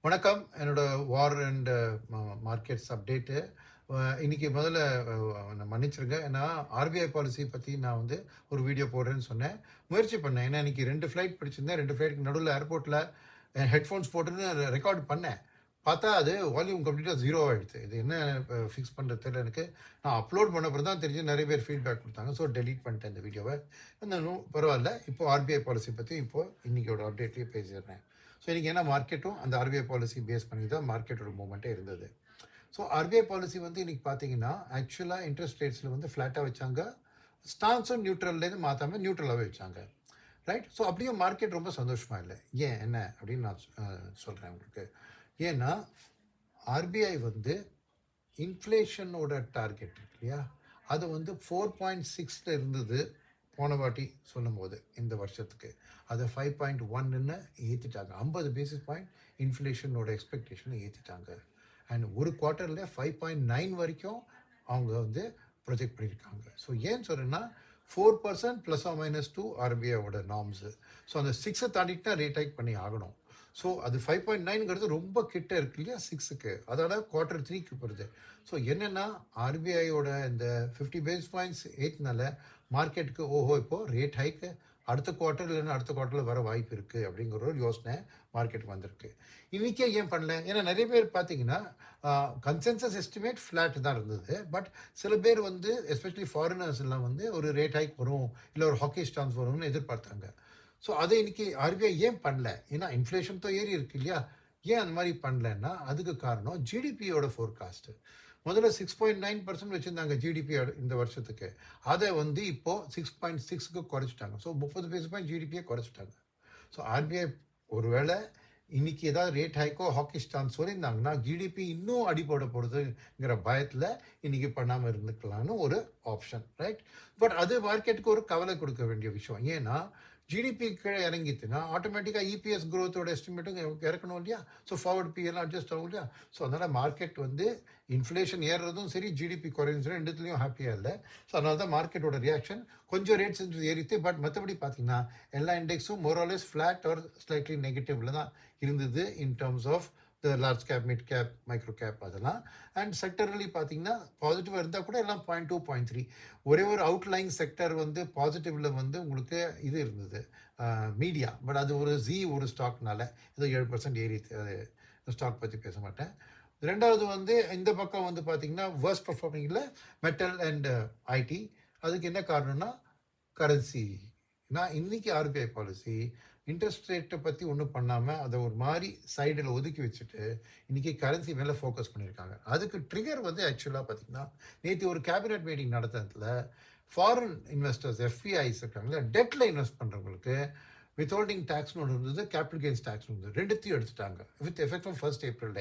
வணக்கம். என்னோட வார் and markets update. இன்னைக்கு முதல்ல மன்னிச்சிருங்க. ஏன்னா ஆர்பிஐ பாலிசி பற்றி நான் வந்து ஒரு வீடியோ போடுறேன்னு சொன்னேன். முயற்சி பண்ணேன். ஏன்னா இன்னைக்கு 2 ஃப்ளைட் பிடிச்சிருந்தேன். 2 ஃப்ளைட்டுக்கு நடுவில் ஏர்போர்ட்டில் ஹெட்ஃபோன்ஸ் போட்டுன்னு ரெக்கார்ட் பண்ணேன். பார்த்தா அது வால்யூம் கம்ப்ளீட்டாக ஜீரோ ஆகிடுது. இது என்ன ஃபிக்ஸ் பண்ணுறது தெரியல எனக்கு. நான் அப்லோட் பண்ண பிறகு தான் தெரிஞ்சு நிறைய பேர் ஃபீட்பேக் கொடுத்தாங்க. ஸோ டெலீட் பண்ணிட்டேன் இந்த வீடியோவை. இருந்தாலும் பரவாயில்ல. இப்போ ஆர்பிஐ பாலிசி பற்றி இப்போ இன்னைக்கோட அப்டேட்லேயே பேசிடுறேன். ஸோ இன்றைக்கி என்ன மார்க்கெட்டும் அந்த ஆர்பிஐ பாலிசி பேஸ் பண்ணி தான் மார்க்கெட்டோட மூவ்மெண்ட்டே இருந்தது. ஸோ ஆர்பிஐ பாலிசி வந்து இன்றைக்கி பார்த்தீங்கன்னா ஆக்சுவலாக இன்ட்ரெஸ்ட் ரேட்ஸில் வந்து ஃப்ளாட்டாக வச்சாங்க. ஸ்டான்ஸும் நியூட்ரல்லேருந்து மாற்றாமல் நியூட்ரலாகவே வச்சாங்க. ரைட். ஸோ அப்படியே மார்க்கெட் ரொம்ப சந்தோஷமாக இல்லை. ஏன் என்ன அப்படின்னு நான் சொல்கிறேன் உங்களுக்கு. ஏன்னா ஆர்பிஐ வந்து இன்ஃப்ளேஷனோட டார்கெட் இருக்கு இல்லையா, அது வந்து 4.6 இருந்தது போன வாட்டி சொல்லும் போது இந்த வருஷத்துக்கு. அதை 5.1ன்னு ஏற்றிட்டாங்க. 50 பேசிஸ் பாயிண்ட் இன்ஃப்ளேஷனோட எக்ஸ்பெக்டேஷனை ஏற்றிட்டாங்க. அண்ட் ஒரு குவார்ட்டரில் 5.9 வரைக்கும் அவங்க வந்து ப்ரொஜெக்ட் பண்ணியிருக்காங்க. ஸோ ஏன்னு சொல்கிறேன்னா 4% ±2 ஆர்பிஐயோட நார்ம்ஸு. ஸோ அந்த 6 தாண்டிட்டுனா ரேட் ஹைக் பண்ணி ஆகணும். ஸோ அது 5.9ங்கிறது ரொம்ப கிட்ட இருக்கு இல்லையா 6க்கு. அதோட Q3க்கு வருது. ஸோ என்னென்னா ஆர்பிஐயோட இந்த 50 பேசிஸ் பாயிண்ட்ஸ் ஏற்றினால மார்க்கெட்டுக்கு இப்போது ரேட் ஹைக்கு அடுத்த குவார்ட்டர் இல்லைன்னா அடுத்த குவார்ட்டரில் வர வாய்ப்பு இருக்குது அப்படிங்கிற ஒரு யோசனை மார்க்கெட்டுக்கு வந்திருக்கு. இன்றைக்கே ஏன் பண்ணல? ஏன்னா நிறைய பேர் பார்த்தீங்கன்னா கன்சென்சஸ் எஸ்டிமேட் ஃப்ளாட் தான் இருந்தது. பட் சில பேர் வந்து எஸ்பெஷலி ஃபாரினர்ஸ் எல்லாம் வந்து ஒரு ரேட் ஹைக் வரும், இல்லை ஒரு ஹாக்கி ஸ்டான்ஸ் வரும்னு எதிர்பார்த்தாங்க. ஸோ அதை இன்னைக்கு ஆர்பிஐ ஏன் பண்ணல? ஏன்னா இன்ஃப்ளேஷன் தான் ஏறி இருக்கு இல்லையா. ஏன் அந்த மாதிரி பண்ணலன்னா அதுக்கு காரணம் ஜிடிபியோட ஃபோர்காஸ்ட்டு. முதல்ல 6.9% வச்சுருந்தாங்க ஜிடிபி இந்த வருஷத்துக்கு. அதை வந்து இப்போது 6.6க்கு குறைச்சிட்டாங்க. ஸோ 30 பேசிஸ் பாயிண்ட் ஜிடிபியை குறைச்சிட்டாங்க. ஸோ ஆர்பிஐ ஒருவேளை இன்னைக்கு ஏதாவது ரேட் ஹைக்கோ ஹாக்கி ஸ்டான்ஸ் சொல்லியிருந்தாங்கன்னா ஜிடிபி இன்னும் அடிபட போடுறதுங்கிற பயத்தில் இன்னைக்கு பண்ணாமல் இருந்துக்கலாம்னு ஒரு ஆப்ஷன். ரைட். பட் அது மார்க்கெட்டுக்கு ஒரு கவலை கொடுக்க வேண்டிய விஷயம். ஏன்னா ஜிடிபி கீழே இறங்கிட்டுன்னா ஆட்டோமேட்டிக்காக இபிஎஸ் க்ரோத்தோட எஸ்டிமேட்டும் இறக்கணும் இல்லையா. ஸோ ஃபார்வர்ட் பிஎல்லாம் அட்ஜஸ்ட் ஆகும் இல்லையா. ஸோ அதனால் மார்க்கெட் வந்து இன்ஃப்ளேஷன் ஏறுறதும் சரி ஜிடிபி குறையும் சரி ரெண்டுத்துலேயும் ஹாப்பியாக இல்லை. ஸோ அதனால தான் மார்க்கெட்டோட ரியாக்ஷன் கொஞ்சம் ரேட்ஸ் ஏறித்து. பட் மற்றபடி பார்த்தீங்கன்னா எல்லா இண்டெக்ஸும் மோராலெஸ் ஃப்ளாட் ஆர் ஸ்லைட்லி நெகட்டிவ்ல தான் இருந்தது in terms of the large cap, mid cap, micro cap அதெல்லாம். அண்ட் செக்டர்லி பார்த்தீங்கன்னா பாசிட்டிவாக இருந்தால் கூட எல்லாம் 0.2 0.3. ஒரே ஒரு அவுட்லைங் செக்டர் வந்து பாசிட்டிவ்ல வந்து உங்களுக்கு இது இருந்தது மீடியா. பட் அது ஒரு ஸ்டாக்னால ஏதோ 7% ஏறி. ஸ்டாக் பற்றி பேச மாட்டேன். ரெண்டாவது வந்து இந்த பக்கம் வந்து பார்த்தீங்கன்னா வேர்ஸ்ட் பர்ஃபார்மிங்கில் மெட்டல் அண்ட் ஐடி. அதுக்கு என்ன காரணம்னா கரன்சி. நான் இன்னைக்கு ஆர்பிஐ பாலிசி இன்ட்ரெஸ்ட் ரேட்டை பற்றி ஒன்றும் பண்ணாமல் அதை ஒரு மாதிரி சைடில் ஒதுக்கி வச்சுட்டு இன்றைக்கி கரன்சி மேலே ஃபோக்கஸ் பண்ணியிருக்காங்க. அதுக்கு ட்ரிகர் வந்து ஆக்சுவலாக பார்த்திங்கன்னா நேற்று ஒரு cabinet meeting நடத்துறதுல foreign investors FIIs இருக்காங்களே டெட்டில் இன்வெஸ்ட் பண்ணுறவங்களுக்கு வித்ஹோல்டிங் டேக்ஸ்னு ஒன்று இருந்தது, கேபிட்டல் கெயின்ஸ் டேக்ஸ்னு இருந்தது. ரெண்டுத்தையும் எடுத்துட்டாங்க with effect from 1st April.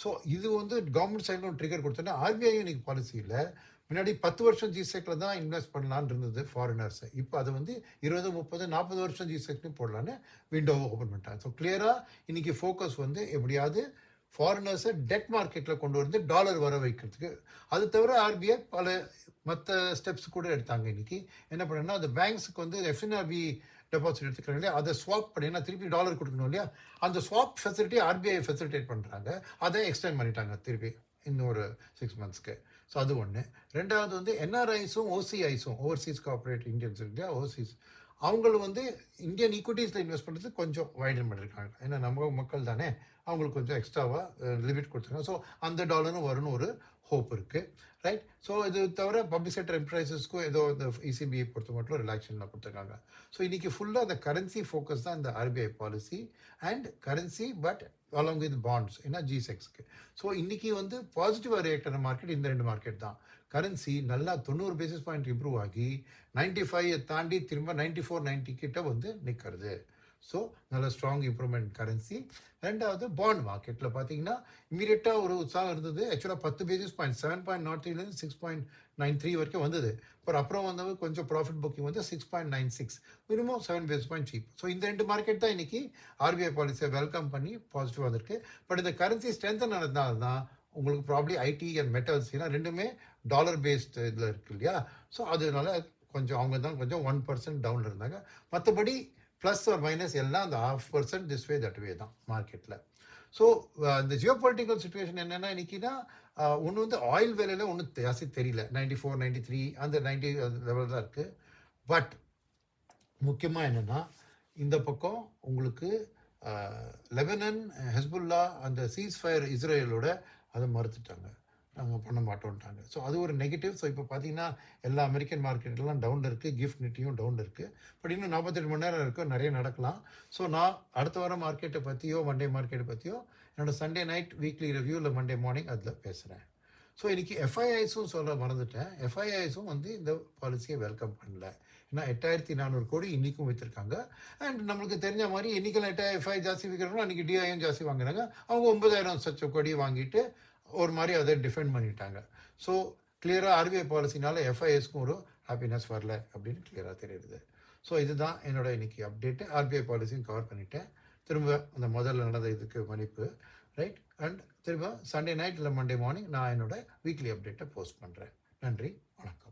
So இது வந்து கவர்மெண்ட் சைடில் ஒரு ட்ரிகர் கொடுத்தோன்னா ஆர்பிஐயும் இன்னைக்கு பாலிசியில் முன்னாடி 10 வருஷம் ஜிசெக்கில் தான் இன்வெஸ்ட் பண்ணலான்னு இருந்தது ஃபாரினர்ஸ். இப்போ அது வந்து 20, 30, 40 வருஷம் ஜிசெக்லையும் போடலான்னு விண்டோவை ஓப்பன் பண்ணிட்டாங்க. ஸோ கிளியராக இன்னைக்கு ஃபோக்கஸ் வந்து எப்படியாவது ஃபாரினர்ஸை டெட் மார்க்கெட்டில் கொண்டு வந்து டாலர் வர வைக்கிறதுக்கு. அது தவிர ஆர்பிஐ பல மற்ற ஸ்டெப்ஸ் கூட எடுத்தாங்க. இன்னைக்கு என்ன பண்ணணும்னா அந்த பேங்க்ஸுக்கு வந்து எஃப்என்ஆர்பி டெபாசிட் எடுத்துக்கிறாங்க இல்லையா, அதை ஸ்வாப் பண்ணினா திருப்பி டாலர் கொடுக்கணும் இல்லையா. அந்த ஸ்வாப் ஃபெசிலிட்டி ஆர்பிஐ ஃபெசிலிட்டேட் பண்ணுறாங்க. அதை எக்ஸ்டெண்ட் பண்ணிட்டாங்க திருப்பி இன்னொரு 6 monthsக்கு. ஸோ அது ஒன்று. ரெண்டாவது வந்து என்ஆர்ஐஸும் ஓசிஐஸும் ஓவர்சீஸ் கார்பரேட் இந்தியன்ஸ் இல்லையா, ஓவர்சீஸ் அவங்களும் வந்து இந்தியன் ஈக்விட்டிஸில் இன்வெஸ்ட் பண்ணுறது கொஞ்சம் வைடன் பண்ணியிருக்காங்க. ஏன்னா நம்ம மக்கள் தானே, அவங்களுக்கு கொஞ்சம் எக்ஸ்ட்ராவாக லிமிட் கொடுத்துருக்காங்க. ஸோ அந்த டாலரும் வரும்னு ஒரு ஹோப் இருக்குது. ரைட். ஸோ இது தவிர பப்ளிக் செக்டர் என்டர்பிரைசஸ்க்கும் ஏதோ இந்த இசிபிஐ பொறுத்த மட்டும் ரிலாக்ஷன்லாம் கொடுத்துருக்காங்க. ஸோ இன்றைக்கி ஃபுல்லாக அந்த கரன்சி ஃபோக்கஸ் தான் இந்த RBI policy and currency but along with bonds ஏன்னா ஜிசெக்ஸ்க்கு. ஸோ இன்றைக்கி வந்து பாசிட்டிவாக ரியாக்ட் ஆன மார்க்கெட் இந்த 2 மார்க்கெட் தான். கரன்சி நல்லா 90 பேசிஸ் பாயிண்ட் இம்ப்ரூவ் ஆகி 95 தாண்டி திரும்ப 94, 90 கிட்ட வந்து நிற்கிறது. ஸோ நல்ல ஸ்ட்ராங் இம்ப்ரூவ்மெண்ட் கரன்சி. ரெண்டாவது பாண்ட் மார்க்கெட்டில் பார்த்தீங்கன்னா இமீடியட்டாக ஒரு உற்சாகம் இருந்தது. ஆக்சுவலாக 10 பேசிஸ் பாயிண்ட் 7.03லேருந்து 6.93 வரைக்கும் வந்தது. அப்புறம் வந்து கொஞ்சம் ப்ராஃபிட் புக்கிங் வந்து 6.96, minimum 7 basis point cheap. So இந்த 2 மார்க்கெட் தான் இன்னைக்கு ஆர்பிஐ பாலிசியை வெல்கம் பண்ணி பாசிட்டிவாக வந்திருக்கு. பட் இந்த கரன்சி ஸ்ட்ரென்தன் ஆனதுனால தான் உங்களுக்கு ப்ராப்ளி ஐடி அண்ட் மெட்டல்ஸ் ஏன்னா ரெண்டுமே டாலர் பேஸ்டு இதில் இருக்கு இல்லையா. ஸோ அதனால கொஞ்சம் அவங்க தான் கொஞ்சம் 1% டவுனில் இருந்தாங்க. மற்றபடி ப்ளஸ் ஆர் மைனஸ் எல்லாம் அந்த 0.5% திஸ் வே தட் வே தான் மார்க்கெட்டில். ஸோ இந்த ஜியோ பொலிட்டிக்கல் சுச்சுவேஷன் என்னென்னா இன்றைக்கினா ஒன்று வந்து ஆயில் விலையில் ஒன்றும் ஜாஸ்தி தெரியல. 94, 93 அந்த 90 லெவல் தான் இருக்குது. பட் முக்கியமாக என்னென்னா இந்த பக்கம் உங்களுக்கு லெபனன், ஹெஸ்புல்லா அந்த சீஸ்ஃபயர் இஸ்ரேலோட அதை மறுத்துட்டாங்க, நாங்கள் பண்ண மாட்டோம்ட்டாங்க. ஸோ அது ஒரு நெகட்டிவ். ஸோ இப்போ பார்த்தீங்கன்னா எல்லா அமெரிக்கன் மார்க்கெட்லாம் டவுன் இருக்குது, கிஃப்ட் நிட்டியும் டவுன் இருக்குது. பட் இன்னும் 48 மணி நேரம் இருக்குது, நிறைய நடக்கலாம். ஸோ நான் அடுத்த வாரம் மார்க்கெட்டை பற்றியோ மண்டே மார்க்கெட்டை பற்றியோ என்னோட சண்டே நைட் வீக்லி ரிவ்யூ இல்லை மண்டே மார்னிங் அதில் பேசுகிறேன். ஸோ இன்றைக்கி எஃப்ஐஐஸும் சொல்ல மறந்துட்டேன். எஃப்ஐஐஸும் வந்து இந்த பாலிசியை வெல்கம் பண்ணல. ஏன்னா 8400 கோடி இன்றைக்கும் விற்றுருக்காங்க. அண்ட் நம்மளுக்கு தெரிஞ்ச மாதிரி இன்றைக்கெல்லாம் எஃப்ஐ ஜாஸ்தி விற்கிறாங்களோ அன்றைக்கி டிஐயும் ஜாஸ்தி வாங்குறாங்க. அவங்க 9000 சச்ச கோடி வாங்கிட்டு ஒரு மாதிரி அதை டிஃபெண்ட் பண்ணிட்டாங்க. ஸோ கிளியராக ஆர்பிஐ பாலிசினால எஃப்ஐஎஸ்க்கும் ஒரு ஹாப்பினஸ் வரல அப்படின்னு கிளியராக தெரியுது. ஸோ இதுதான் என்னோட இன்றைக்கி அப்டேட்டு. ஆர்பிஐ பாலிசியும் கவர் பண்ணிட்டேன். திரும்ப அந்த முதல்ல நடந்த இதுக்கு மன்னிப்பு, ரைட். அண்ட் திரும்ப சண்டே நைட் இல்லை மண்டே மார்னிங் நான் என்னோட வீக்லி அப்டேட்டை போஸ்ட் பண்ணுறேன். நன்றி, வணக்கம்.